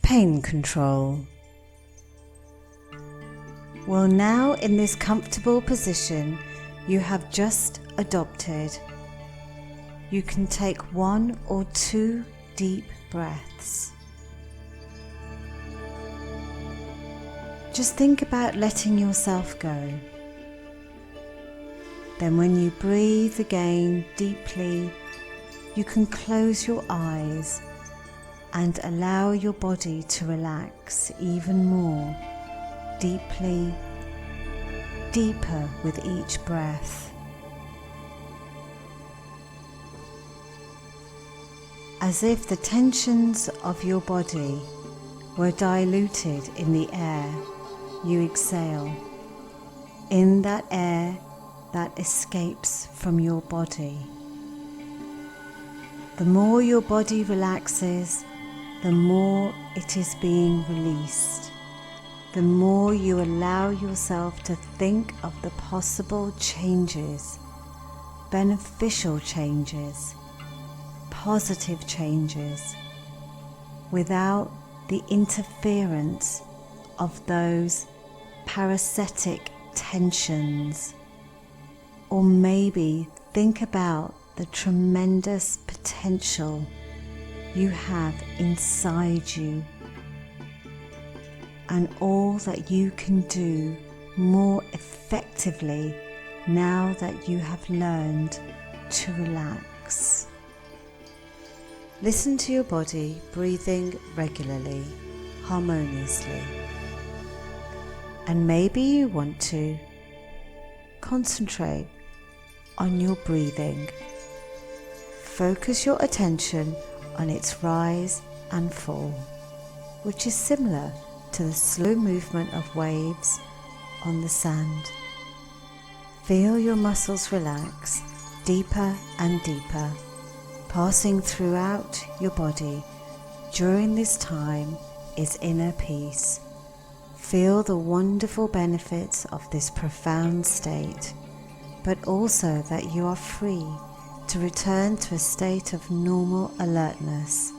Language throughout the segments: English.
pain control. Well, now in this comfortable position you have just adopted, you can take 1 or 2 deep breaths. Just think about letting yourself go. Then when you breathe again deeply, you can close your eyes and allow your body to relax even more, deeply, deeper with each breath. As if the tensions of your body were diluted in the air, you exhale. In that air that escapes from your body. The more your body relaxes, the more it is being released. The more you allow yourself to think of the possible changes, beneficial changes, positive changes, without the interference of those parasitic tensions. Or maybe think about the tremendous potential you have inside you and all that you can do more effectively now that you have learned to relax. Listen to your body breathing regularly, harmoniously. And maybe you want to concentrate on your breathing. Focus your attention on its rise and fall, which is similar to the slow movement of waves on the sand. Feel your muscles relax deeper and deeper, passing throughout your body. During this time is inner peace. Feel the wonderful benefits of this profound state, but also that you are free to return to a state of normal alertness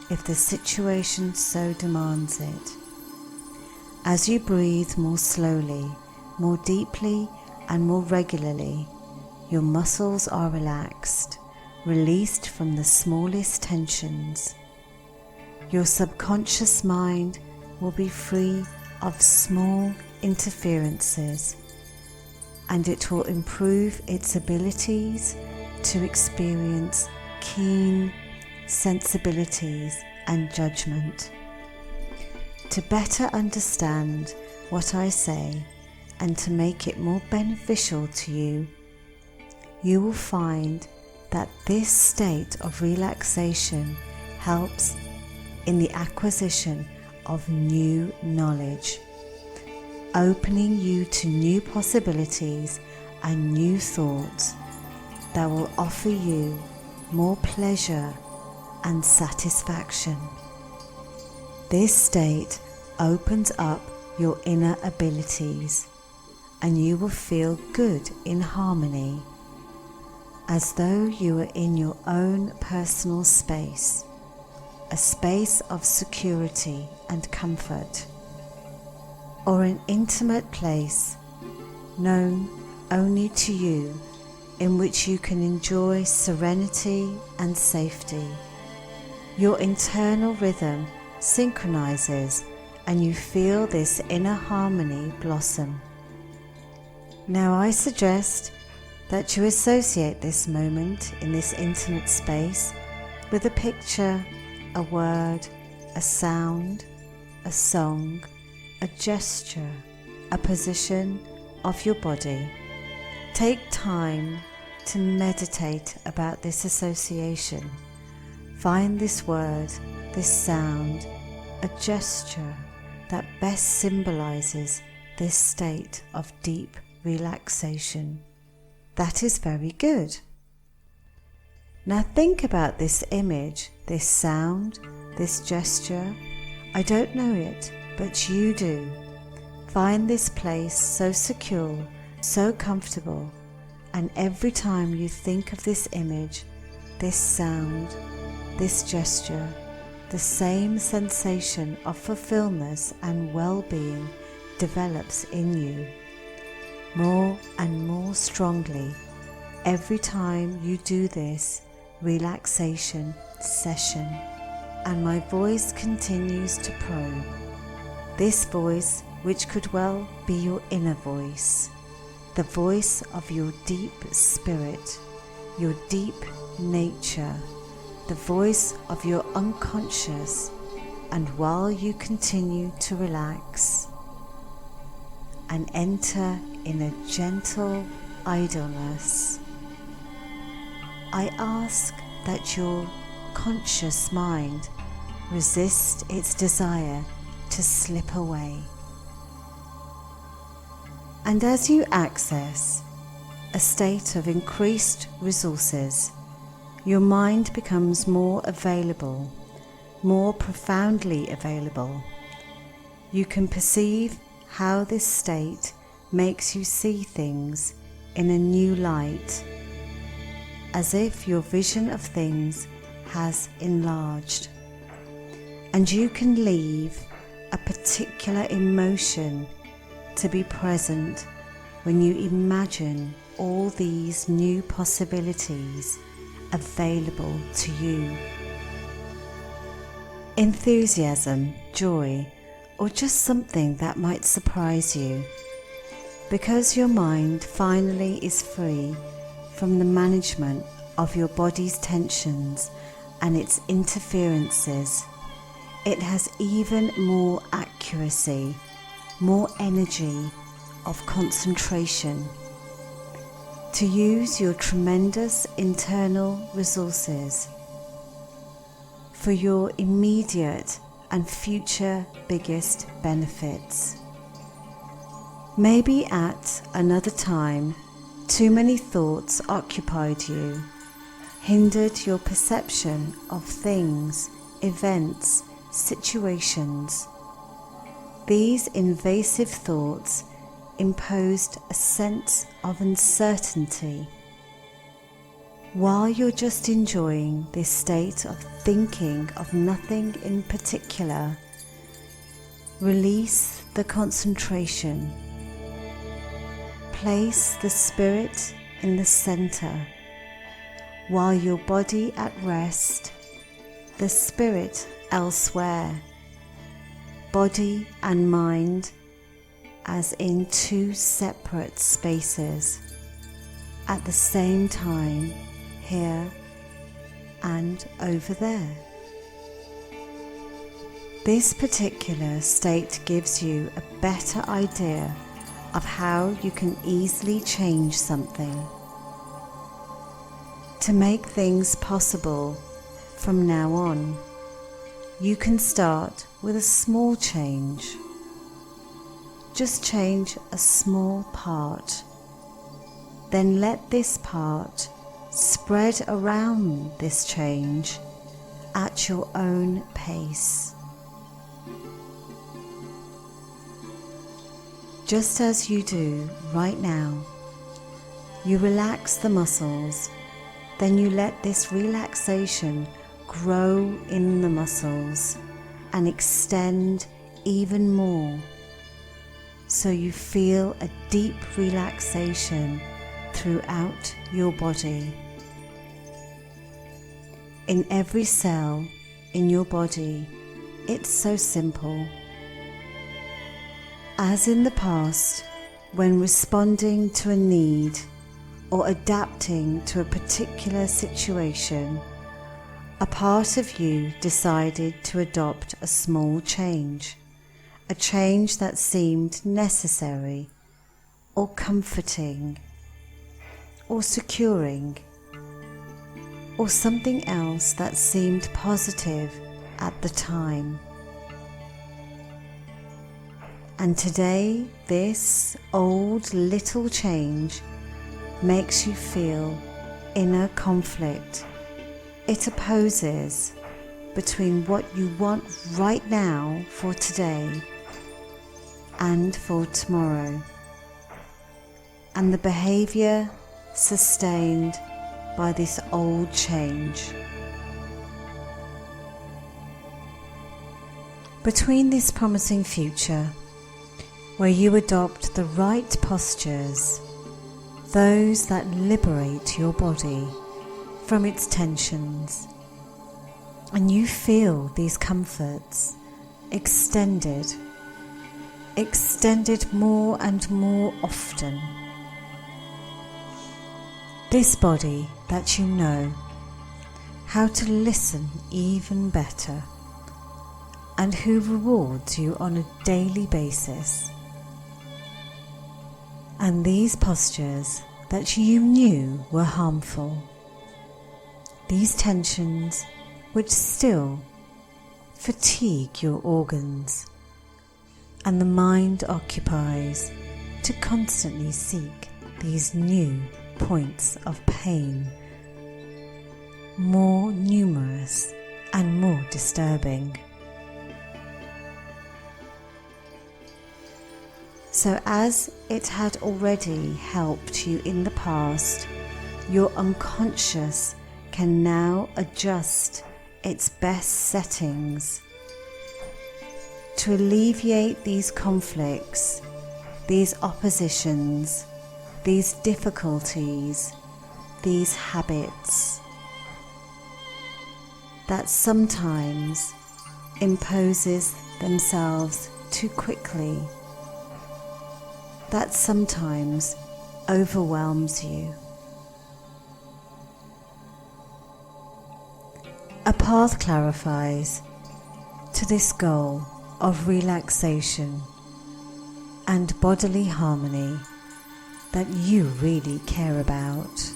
if the situation so demands it. As you breathe more slowly, more deeply and more regularly, your muscles are relaxed, released from the smallest tensions. Your subconscious mind will be free of small interferences, and it will improve its abilities to experience keen sensibilities and judgment. To better understand what I say and to make it more beneficial to you, you will find that this state of relaxation helps in the acquisition of new knowledge, opening you to new possibilities and new thoughts that will offer you more pleasure and satisfaction. This state opens up your inner abilities, and you will feel good in harmony, as though you were in your own personal space, a space of security and comfort, or an intimate place known only to you, in which you can enjoy serenity and safety. Your internal rhythm synchronizes and you feel this inner harmony blossom. Now I suggest that you associate this moment in this intimate space with a picture, a word, a sound, a song, a gesture, a position of your body. Take time to meditate about this association. Find this word, this sound, a gesture that best symbolizes this state of deep relaxation. That is very good. Now think about this image, this sound, this gesture. I don't know it, but you do. Find this place so secure, so comfortable, and every time you think of this image, this sound, this gesture, the same sensation of fulfillment and well-being develops in you more and more strongly every time you do this relaxation session. And my voice continues to probe. This voice, which could well be your inner voice, the voice of your deep spirit, your deep nature, the voice of your unconscious. And while you continue to relax and enter in a gentle idleness, I ask that your conscious mind resist its desire to slip away. And as you access a state of increased resources, your mind becomes more available, more profoundly available. You can perceive how this state makes you see things in a new light, as if your vision of things has enlarged, and you can leave a particular emotion to be present when you imagine all these new possibilities available to you. Enthusiasm, joy, or just something that might surprise you, because your mind finally is free from the management of your body's tensions and its interferences. It has even more accuracy, more energy of concentration to use your tremendous internal resources for your immediate and future biggest benefits. Maybe at another time, too many thoughts occupied you, hindered your perception of things, events, situations. These invasive thoughts imposed a sense of uncertainty. While you're just enjoying this state of thinking of nothing in particular, release the concentration. Place the spirit in the center. While your body at rest, the spirit elsewhere. Body and mind as in two separate spaces, at the same time, here and over there. This particular state gives you a better idea of how you can easily change something. To make things possible from now on, you can start with a small change. Just change a small part. Then let this part spread around this change at your own pace. Just as you do right now, you relax the muscles, then you let this relaxation grow in the muscles and extend even more, so you feel a deep relaxation throughout your body. In every cell in your body, it's so simple. As in the past, when responding to a need or adapting to a particular situation, a part of you decided to adopt a small change, a change that seemed necessary or comforting or securing, or something else that seemed positive at the time. And today, this old little change makes you feel inner conflict. It opposes between what you want right now for today and for tomorrow, and the behavior sustained by this old change. between this promising future where you adopt the right postures, those that liberate your body from its tensions, and you feel these comforts extended more and more often. This body that you know how to listen even better, and who rewards you on a daily basis. And these postures that you knew were harmful, these tensions which still fatigue your organs, and the mind occupies to constantly seek these new points of pain, more numerous and more disturbing. So as it had already helped you in the past, your unconscious can now adjust its best settings to alleviate these conflicts, these oppositions, these difficulties, these habits that sometimes imposes themselves too quickly, that sometimes overwhelms you. A path clarifies to this goal of relaxation and bodily harmony that you really care about.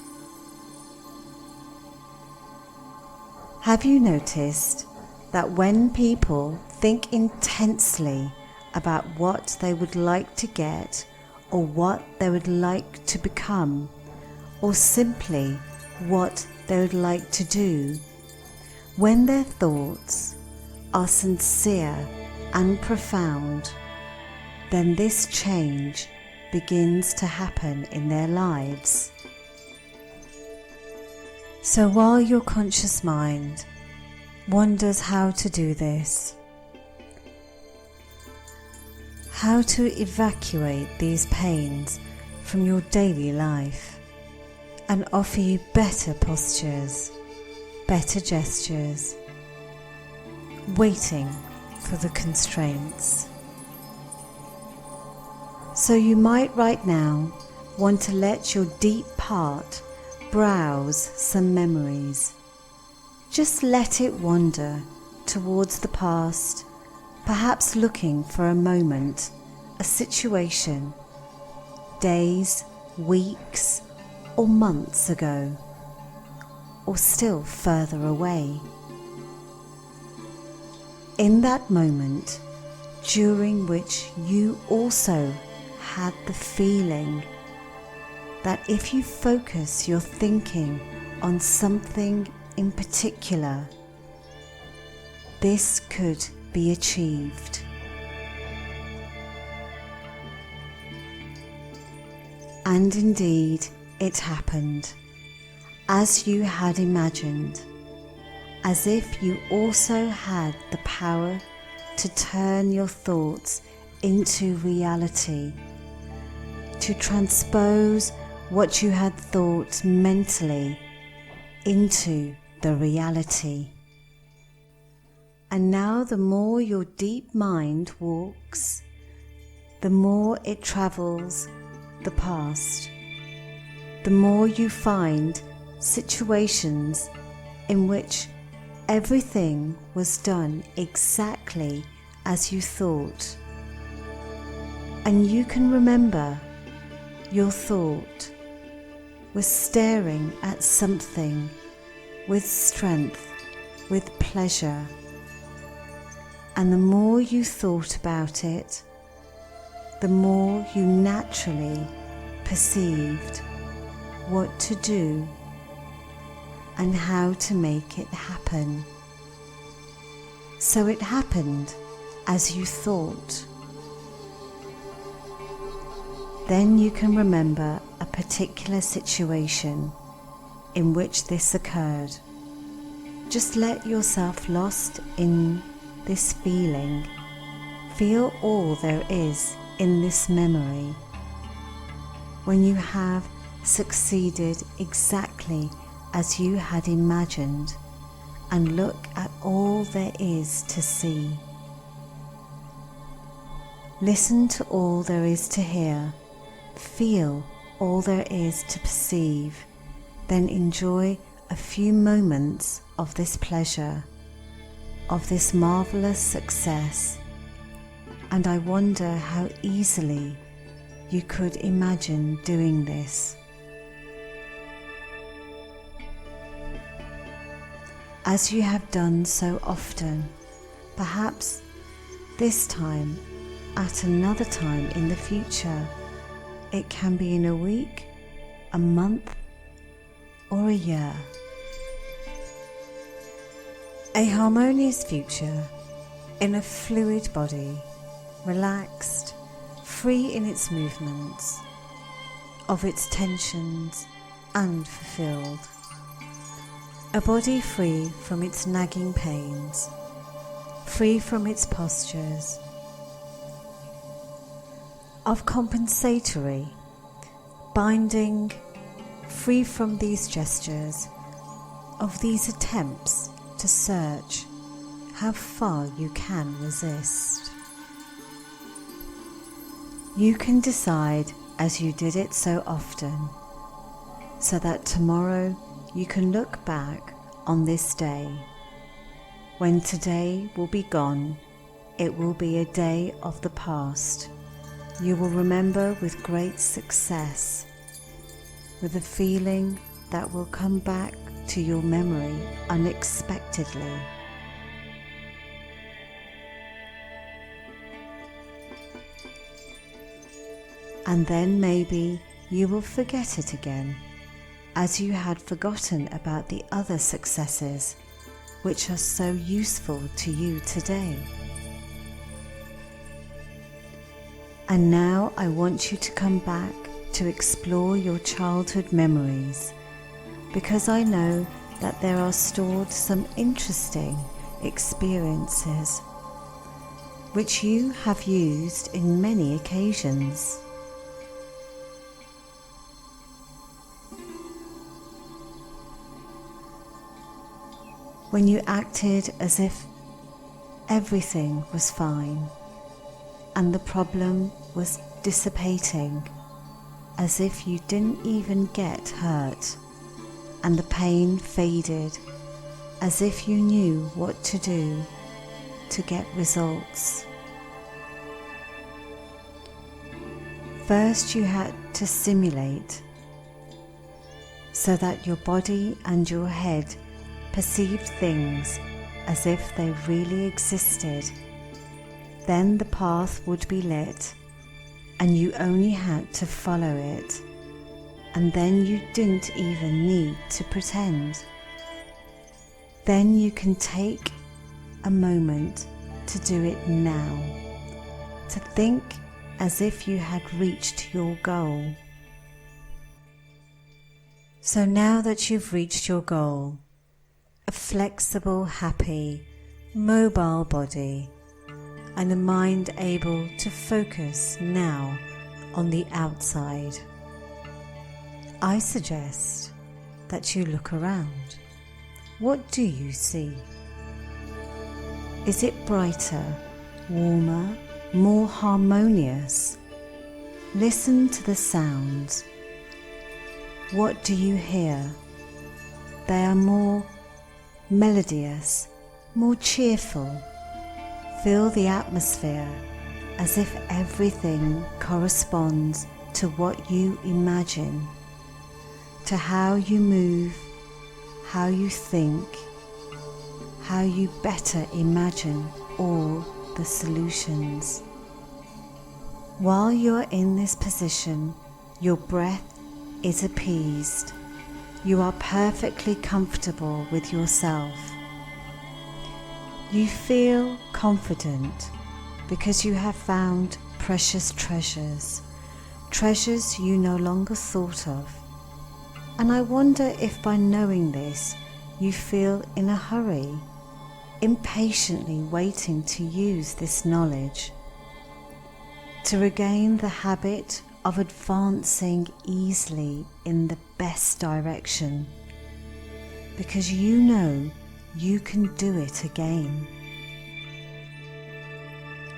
Have you noticed that when people think intensely about what they would like to get, or what they would like to become, or simply what they would like to do, when their thoughts are sincere and profound, then this change begins to happen in their lives. So while your conscious mind wonders how to do this, how to evacuate these pains from your daily life and offer you better postures, better gestures, waiting for the constraints. So you might right now want to let your deep part browse some memories. Just let it wander towards the past, perhaps looking for a moment, a situation, days, weeks, or months ago, or still further away. In that moment, during which you also had the feeling that if you focus your thinking on something in particular, this could be achieved. And indeed, it happened, as you had imagined, as if you also had the power to turn your thoughts into reality, to transpose what you had thought mentally into the reality. And now the more your deep mind walks, the more it travels the past, the more you find situations in which everything was done exactly as you thought. And you can remember your thought was staring at something with strength, with pleasure. And the more you thought about it, the more you naturally perceived what to do and how to make it happen. So it happened as you thought. Then you can remember a particular situation in which this occurred. Just let yourself lost in this feeling Feel all there is in this memory when you have succeeded exactly as you had imagined, and look at all there is to see. Listen to all there is to hear, feel all there is to perceive, then enjoy a few moments of this pleasure, of this marvelous success, and I wonder how easily you could imagine doing this. As you have done so often, perhaps this time, at another time in the future, it can be in a week, a month, or a year. A harmonious future in a fluid body, relaxed, free in its movements, of its tensions, and fulfilled. A body free from its nagging pains, free from its postures, of compensatory, binding, free from these gestures, of these attempts to search how far you can resist. You can decide as you did it so often, so that tomorrow you can look back on this day. When today will be gone, it will be a day of the past. You will remember with great success, with a feeling that will come back to your memory unexpectedly. And then maybe you will forget it again, as you had forgotten about the other successes which are so useful to you today. And now I want you to come back to explore your childhood memories, because I know that there are stored some interesting experiences which you have used in many occasions. When you acted as if everything was fine and the problem was dissipating, as if you didn't even get hurt, and the pain faded, as if you knew what to do to get results. First you had to simulate, so that your body and your head perceived things as if they really existed. Then the path would be lit, and you only had to follow it, and then you didn't even need to pretend. Then you can take a moment to do it now, to think as if you had reached your goal. So now that you've reached your goal, a flexible, happy, mobile body, and a mind able to focus now on the outside, I suggest that you look around. What do you see? Is it brighter, warmer, more harmonious? Listen to the sounds. What do you hear? They are more melodious, more cheerful. Feel the atmosphere as if everything corresponds to what you imagine, to how you move, how you think, how you better imagine all the solutions. While you are in this position, your breath is appeased. You are perfectly comfortable with yourself. You feel confident because you have found precious treasures, treasures you no longer thought of. And I wonder if by knowing this, you feel in a hurry, impatiently waiting to use this knowledge to regain the habit of advancing easily in the best direction, because you know you can do it again.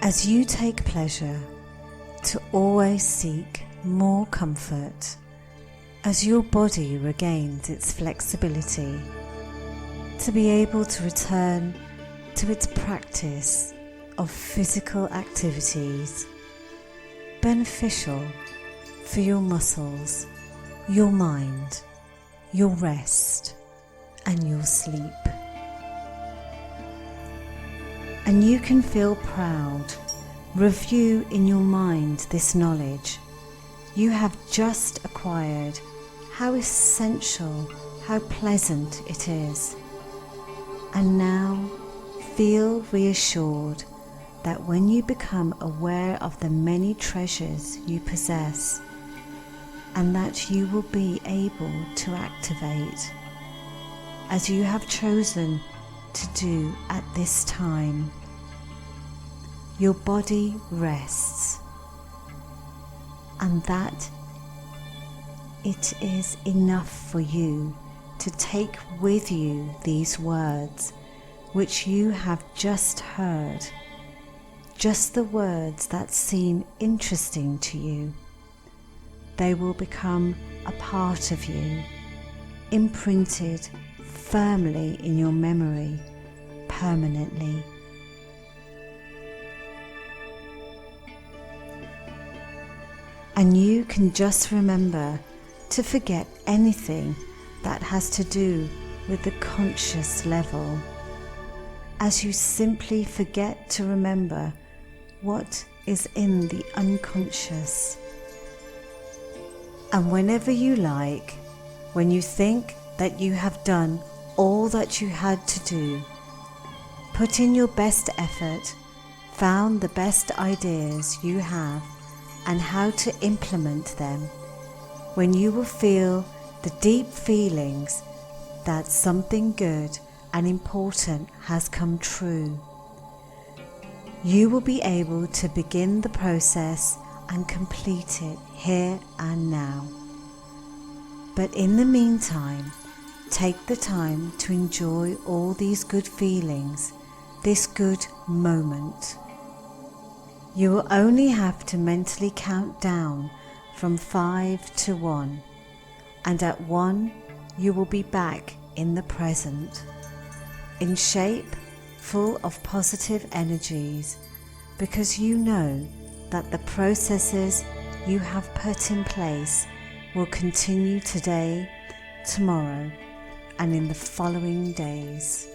As you take pleasure to always seek more comfort, as your body regains its flexibility, to be able to return to its practice of physical activities beneficial for your muscles, your mind, your rest, and your sleep. And you can feel proud. Review in your mind this knowledge you have just acquired, how essential, how pleasant it is. And now feel reassured that when you become aware of the many treasures you possess, and that you will be able to activate, as you have chosen to do at this time, your body rests, and that it is enough for you to take with you these words which you have just heard, just the words that seem interesting to you. They will become a part of you, imprinted firmly in your memory permanently. And you can just remember to forget anything that has to do with the conscious level, as you simply forget to remember what is in the unconscious. And whenever you like, when you think that you have done all that you had to do, put in your best effort, found the best ideas you have and how to implement them, when you will feel the deep feelings that something good and important has come true, you will be able to begin the process and complete it here and now. But in the meantime, take the time to enjoy all these good feelings, this good moment. You will only have to mentally count down from 5 to 1, and at 1 you will be back in the present, in shape, full of positive energies, because you know that the processes you have put in place will continue today, tomorrow, and in the following days.